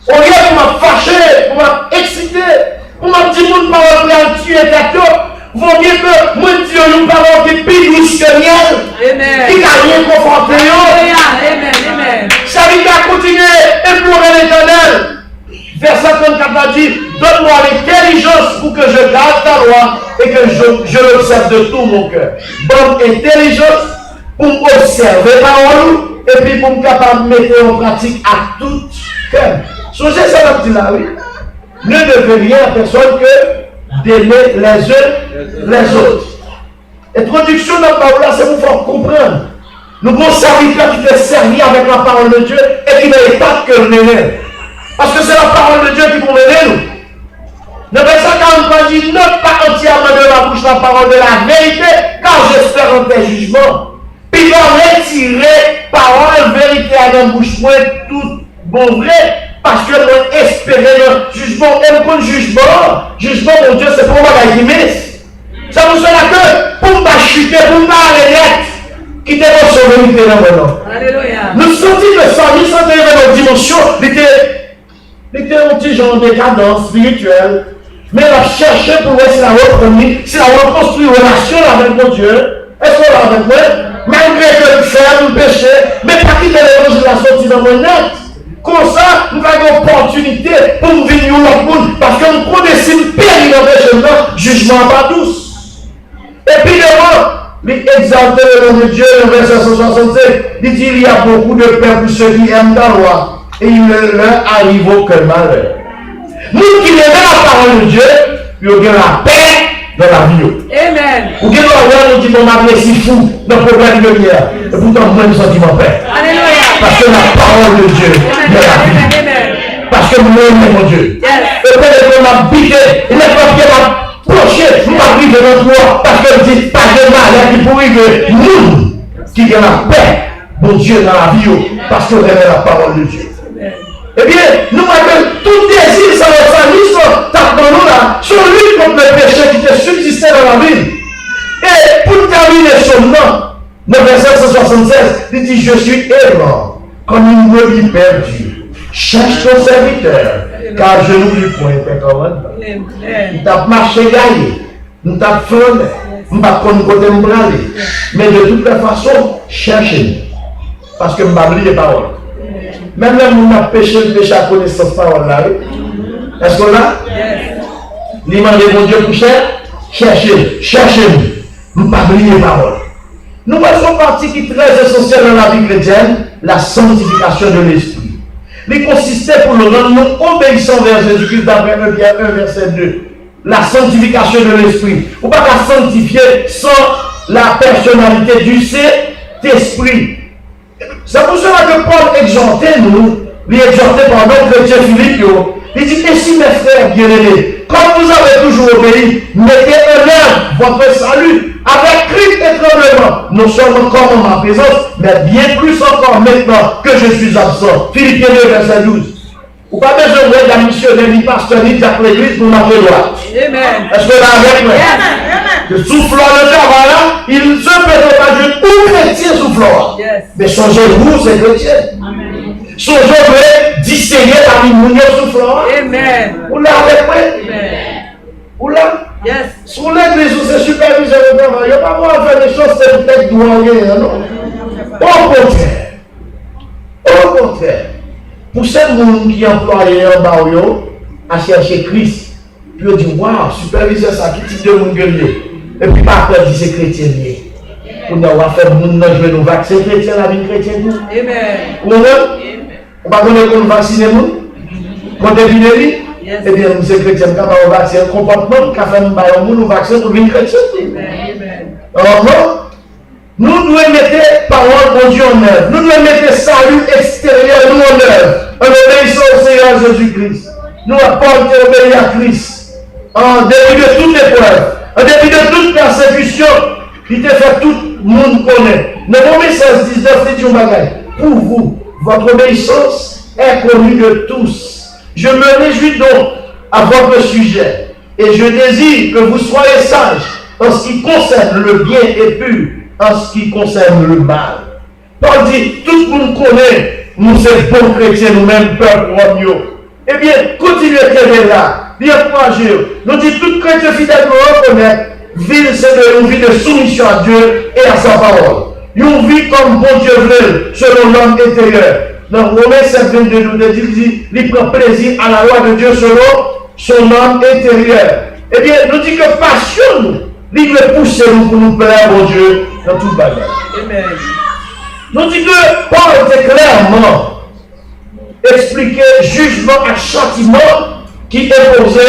[SPEAKER 1] Au lieu pour me fâcher, pour m'exciter, pour me dire mon parole pour tuer ta tête, vaut mieux que moi Dieu nous parole qui est plus douce que miel, qui n'a rien conforté. Ça veut dire continuer à implorer l'Éternel. Verset 34 a dit, donne-moi l'intelligence pour que je garde ta loi et que je l'observe de tout mon cœur. Bonne intelligence pour observer la parole et puis pour me capable de mettre en pratique à tout cœur. Songez ça va dire là, oui. Ne devez rien à personne que d'aimer les uns les autres. Introduction dans la parole là, c'est pour faire comprendre. Nous avons un serviteur qui fait servir avec la parole de Dieu et qui n'est pas que le néné. Parce que c'est la parole de Dieu qui peut mener nous. Le verset 43 dit, note pas entièrement de la bouche la parole de la vérité, car j'espère en tes jugements. Puis va retirer parole, vérité à la bouche, moi, tout bon vrai, parce que moi, espérer le jugement, et le jugement, mon Dieu, c'est pour moi qui miss. Ça vous sera que pour me chuter, pour me arrêter, qui t'est votre vérité dans mon nom. Alléluia. Nous sentons que ça, nous sentons dans notre dimension, il était un petit genre de décadence spirituelle, mais il a cherché pour voir si la repromis, si la reconstruit une relation avec mon Dieu. Est-ce qu'on l'a avec moi? Malgré que le fait, le péché, mais pas quitter l'évangile de la sortie dans mon net. Comme ça, nous avons une opportunité pour nous venir au monde. Parce que nous connaissons périr dans le jugement pas tous. Et puis devant, l'exalter le nom de Dieu, le verset 165, il dit il y a beaucoup de peur pour ceux qui aiment ta loi. Et il leur arrive aucun malheur. Nous qui aimons la parole de Dieu, nous avons la paix dans la vie.
[SPEAKER 2] Amen.
[SPEAKER 1] Ou bien nous dit qu'on m'a si fou dans le problème de lumière. Et pourtant, moi, je me sentiment paix.
[SPEAKER 2] Alléluia.
[SPEAKER 1] Parce que la parole de Dieu est la vie. Parce que nous aimons mon Dieu. Et peut-être qu'on m'a piqué, il n'est pas bien m'a proché, nous m'a pris de notre loi. Parce que je dis, pas de mal, qui pourrit que nous, qui avons la paix, mon Dieu, dans la vie. Parce que nous aimons la parole de Dieu. Eh bien, nous avons tout désir sans le salut, dans nous là, sur lui contre le péché qui te subsistait dans la ville. Et pour terminer son nom, le verset 176, il dit, je suis errant, comme une brebis perdue. Cherche ton serviteur, car je n'oublie point tes commandements. Nous t'avons marché gaillé, nous t'avons fait, nous n'avons pas côté me braler. Mais de toute façon, cherchez-nous. Parce que nous n'avons pas oublié les paroles. Même là, nous avons péché le péché à connaissance parole là. Est-ce qu'on l'a? Demandez mon Dieu pour cherchez-nous. Nous n'avons pas oublié les paroles. Nous avons une partie qui est très essentielle dans la vie chrétienne, la sanctification de l'esprit. Il consistait pour le rendre nous obéissants vers Jésus-Christ d'après 1 Pierre 1 verset 2. La sanctification de l'esprit. On ne peut pas la sanctifier sans la personnalité du Saint-Esprit. C'est pour cela que Paul exhortait nous, lui exhortait pendant chrétien Philippe, il dit, et si mes frères bien-aimés, comme vous avez toujours obéi, mettez en œuvre votre salut avec crainte et tremblement, non seulement encore en ma présence, mais bien plus encore maintenant que je suis absent. Philippiens 2, verset 12. Ou pas besoin de la missionnaire, ni pasteur, ni diacre l'église pour marcher droit.
[SPEAKER 2] Amen.
[SPEAKER 1] Est-ce que là avec moi? Le soufflant de travail là, il se peut pas juste ou chrétien soufflant. Mais changez-vous, c'est chrétien. Changez-vous, discerner parmi nous soufflant.
[SPEAKER 2] Amen.
[SPEAKER 1] Ou là avec moi? Ou là?
[SPEAKER 2] Yes.
[SPEAKER 1] Sur l'église, c'est superviseur de travail. Il n'y a pas moi à faire des choses, c'est peut-être doyen, non? Au contraire. Pour ces gens qui emploient en bas à chercher Christ, puis on dit, waouh, superviseur, ça, qui type de monde gueulier? Et puis pas peur de ces chrétiens. On a fait monde jouer nos vaccins chrétiens, la vie chrétienne.
[SPEAKER 2] Amen.
[SPEAKER 1] On va connaître qu'on vaccine les gens contre l'épidémie. Eh bien, nous sommes chrétiens, quand on vaccine le comportement, quand on va nous vacciner pour venir chrétien. Alors, nous devons mettre parole de Dieu en œuvre. Nous devons mettre salut extérieur nous en œuvre. En obéissant au Seigneur Jésus-Christ. Nous apportons obéir à Christ. En dépit de toute épreuve, en dépit de toute persécution, il te fait tout le monde connaît. Dans mon message 19, c'est un bagage. Pour vous, votre obéissance est connue de tous. Je me réjouis donc à votre sujet. Et je désire que vous soyez sages en ce qui concerne le bien et pur, en ce qui concerne le mal. Paul dit, tout le monde connaît, nous sommes bons chrétiens, nous-mêmes, peuple royaux. Eh bien, continuez à être là, bien courageux. Nous disons, tout chrétien fidèle nous reconnaît, vie c'est une vie de soumission à Dieu et à sa parole. Une vie comme bon Dieu veut, selon l'homme intérieur. Dans Romains 7:22, nous dit, il prend plaisir à la loi de Dieu selon son homme intérieur. Eh bien, nous disons que passion nous. Il veut pousser nous pour nous plaire au Dieu dans tout le bagage.
[SPEAKER 2] Amen.
[SPEAKER 1] Nous disons que Paul était clairement expliqué jugement et châtiment qui est posé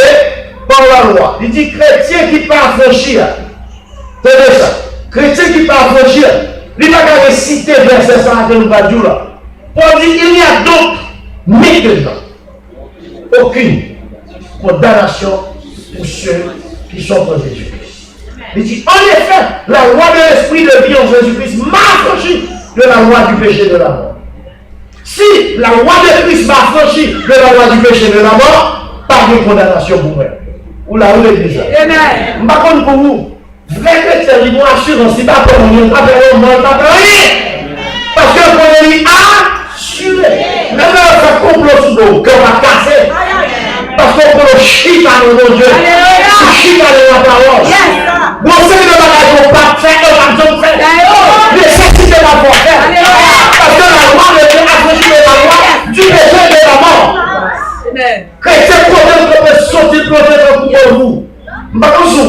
[SPEAKER 1] par la loi. Il dit chrétien qui peut affranchir. Tenez ça. Chrétien qui peut affranchir. Il n'a pas réciter verset 100 que nous va dire là. Paul dit il n'y a donc maintenant aucune condamnation pour ceux qui sont en Jésus-Christ. Il dit, en effet, la loi de l'esprit de vie en Jésus-Christ m'a affranchi de la loi du péché de la mort. Si la loi de Christ m'a affranchi de la loi du péché de la mort, pas de condamnation pour moi. Ou là où l'église. Amen. Par contre, pour vous, vrai chrétien, ils vont assurance, c'est pas pour nous, pas pour nous, pas pour rien. Parce que pour nous, assuré. Même là, ça complot sous nous, qu'on va casser. Parce qu'on peut le chier à nos Dieu. C'est chier à la parole. Vous savez le bagage qu'on pas faire, on va faire. Nécessité la faire. Parce que la loi de Dieu a affranchi de la loi du péché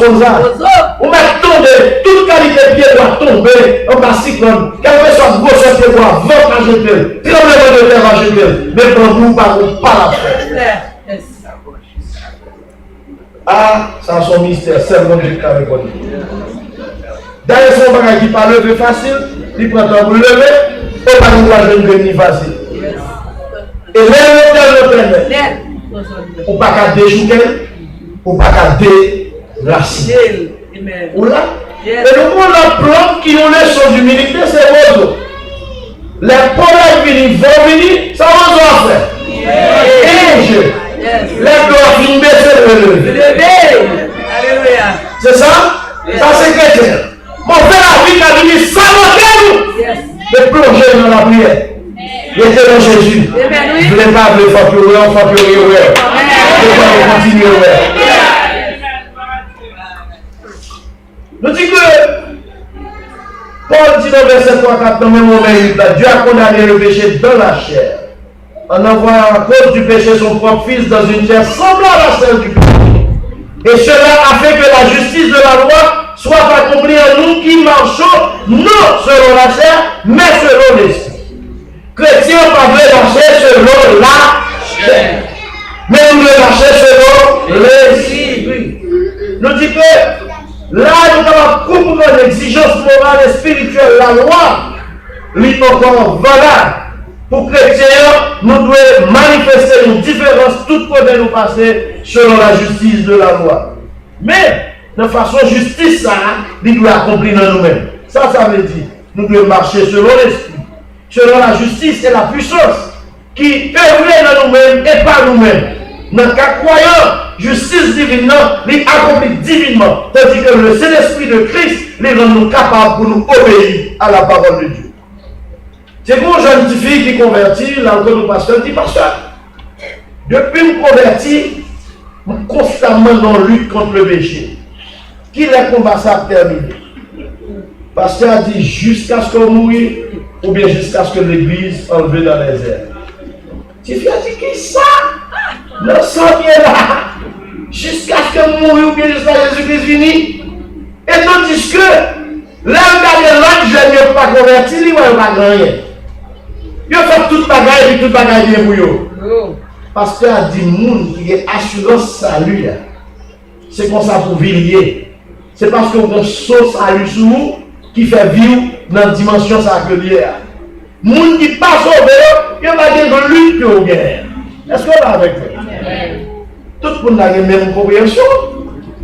[SPEAKER 1] comme ça. On va tomber, toute qualité de pied doit tomber en bas cyclone. Quel que soit gros pied doit vent à jeter, tremblement de terre à jeter. Mais pour nous, pas la faire. Ah, ça a son mystère, c'est mon Dieu qui a répondu. D'ailleurs, son bagage qui parle lever facile, il prend temps pour lever, on va nous voir une venir facile. Et là, on ne peut pas déjouer, on ne peut pas déraciner. Ou là, et nous avons la plante qui ont les choses d'humilité, c'est l'oiseau. Les problèmes vont venir, ça va nous faire. Et les doigts viennent baisser le lever. C'est ça? Ça c'est chrétien. Mon père a vu qu'à venir saboter nous de plonger dans la prière. Il était dans Jésus. Je ne voulais pas le faire pleurer, on va pleurer. Je vais continuer. Nous disons que Paul dit dans verset 3-4, dans le même moment, Dieu a condamné le péché dans la chair, en envoyant à cause du péché son propre fils dans une chair semblable à celle du péché. Et cela a fait que la justice de la loi soit accomplie en nous qui marchons non selon la chair, mais selon l'esprit. Chrétiens pas marcher selon la chair, mais nous devons marcher selon l'esprit. Nous disons que là, nous avons comprendre l'exigence morale et spirituelle. La loi, est encore valable. Pour chrétiens, nous devons manifester une différence toute côté nous passer selon la justice de la loi. Mais, de façon justice, ça, nous devons accomplir dans nous-mêmes. Ça veut dire, nous devons marcher selon l'esprit, selon la justice et la puissance qui œuvre dans nous-mêmes et par nous-mêmes. Dans le cas croyant, justice divine, nous accomplit divinement. Tandis que le Saint-Esprit de Christ, les rend nous capables pour nous obéir à la parole de Dieu. C'est comme une jeune fille qui convertit, l'encore du pasteur dit, pasteur, depuis me converti, je suis constamment dans la lutte contre le péché. Qui l'a combat ça terminé? Pasteur a dit, jusqu'à ce qu'on mouille, ou bien jusqu'à ce que l'église enlève dans les airs. Tu fais dit, qui ça? Le sang qui est là, jusqu'à ce que mouille, ou bien jusqu'à ce que Jésus-Christ finisse. Et tandis que, l'homme qui l'autre jeune n'est pas converti, il ne va pas gagner. Il fait toute bagaille et toute bagaille bien pour eux. Parce qu'il a dit monde qui est assurance salut. C'est comme ça pour vivre. C'est parce qu'on a un sauce salut sur nous qui fait vivre dans la dimension singulière. Monde qui passe au vélo, il va dire de lutte que vous gagnez. Est-ce qu'on est avec vous? Tout le monde a la même compréhension.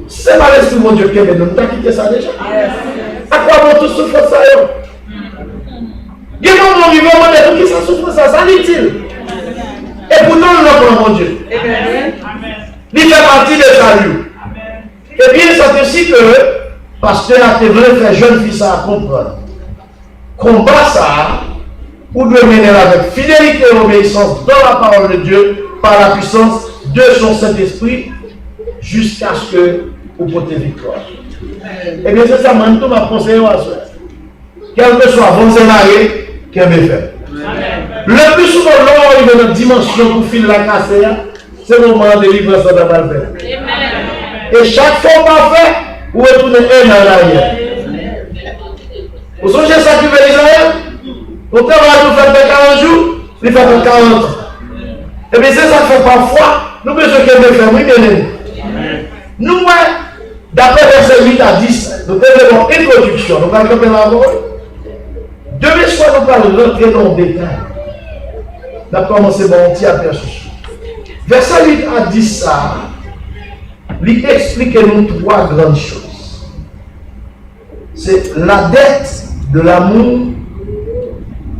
[SPEAKER 1] C'est pas l'esprit de Dieu qui est venu. Nous avons quitté ça déjà. À quoi vont tous souffrir ça? Il y a un moment qui va demander qui ça souffre ça, ça dit-il. Et pourtant, nous n'avons pas mon Dieu. Il fait partie de salut. Et bien, c'est ainsi que le pasteur a été vrai faire jeune fille ça à comprendre. Combat ça, ou de mener avec fidélité et obéissance dans la parole de Dieu, par la puissance de son Saint-Esprit, jusqu'à ce que vous portez victoire. Et bien, c'est ça, man, tout m'a conseillé à soi. Quel que soit bon scénario, qu'elle veut faire. Le plus souvent, l'homme arrive dans notre dimension pour filer la casse, c'est le moment de délivrance de la faire. Et chaque fois qu'on fait, vous retournez un an en arrière. Vous songez ça qui veut Israël? Vous travaillez, vous faites 40 jours, vous faites 40 ans. Et bien, c'est ça que fait parfois, nous besoin qu'elle veut faire, oui, bien aimé. Nous, d'après verset 8 à 10, nous faisons une introduction. Nous allons faire la parole. Demain soir, nous allons rentrer dans le détail. Nous allons commencer par un petit aperçu. Verset 8 à 10, ça, il explique nous trois grandes choses. C'est la dette de l'amour,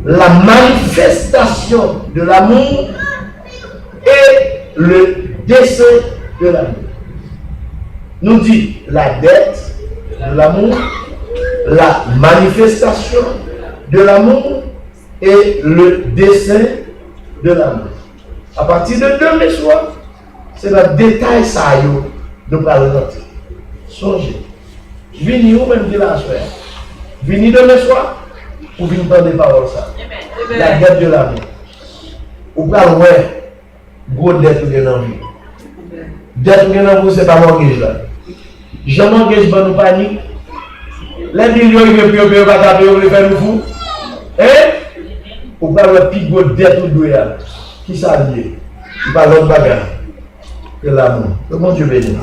[SPEAKER 1] la manifestation de l'amour et le décès de l'amour. Nous dit la dette de l'amour, la manifestation de l'amour et le décès de l'amour. À partir de demain soir, c'est le détail ça nous parlons. Songez. Venez où même de la soirée. Venez demain soir ou venez prendre des paroles ça. La dette de l'amour. Ou parlez gros dette de l'envie. Dette de l'amour, c'est pas mortgage là. Jamais engagé nous panique. Les millions ils veulent pas taper, ils veulent faire nous fous. Ou pas le pigot d'être ou doué. Qui ça dit? Pas l'autre bagarre. Que l'amour. Que mon Dieu bénisse.